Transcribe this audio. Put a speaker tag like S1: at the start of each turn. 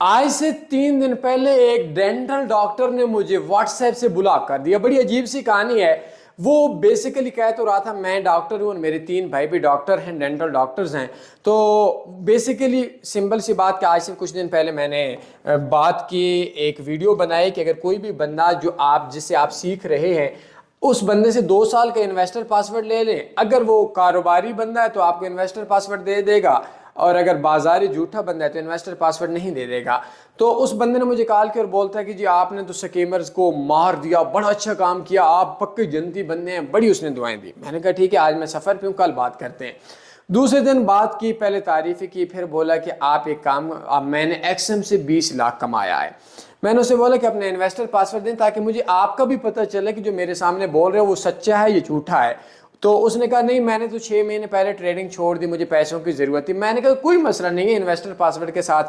S1: आज से 3 दिन पहले एक डेंटल डॉक्टर ने मुझे व्हाट्सएप से ब्लॉक कर दिया। बड़ी अजीब सी कहानी है। वो बेसिकली कह तो रहा था मैं डॉक्टर हूँ और मेरे 3 भाई भी डॉक्टर हैं, डेंटल डॉक्टर्स हैं। तो बेसिकली सिंपल सी बात कि आज से कुछ दिन पहले मैंने बात की, एक वीडियो बनाई कि अगर कोई भी बंदा जो आप जिससे आप सीख रहे हैं उस बंदे से 2 साल का इन्वेस्टर पासवर्ड ले लें, अगर वो कारोबारी बंदा है तो आपको इन्वेस्टर पासवर्ड दे देगा, और अगर बाजारी झूठा बंदा है तो इन्वेस्टर पासवर्ड नहीं दे देगा। तो उस बंदे ने मुझे कॉल किया और बोलता है कि जी आपने तो स्कैमर्स को मार दिया, बड़ा अच्छा काम किया, आप पक्के जनती बंदे हैं, बड़ी उसने दुआएं दी। मैंने कहा ठीक है, आज मैं सफ़र पे हूँ, कल बात करते हैं। दूसरे दिन बात की, पहले तारीफ़ी की, फिर बोला कि आप एक काम, मैंने एक्सएम से 20 लाख कमाया है। मैंने उसे बोला कि अपने इन्वेस्टर पासवर्ड दें ताकि मुझे आपका भी पता चले कि जो मेरे सामने बोल रहे हो वो सच्चा है या झूठा है। तो उसने कहा नहीं, मैंने तो 6 महीने पहले ट्रेडिंग छोड़ दी, मुझे पैसों की ज़रूरत थी। मैंने कहा कोई मसला नहीं है, इन्वेस्टर पासवर्ड के साथ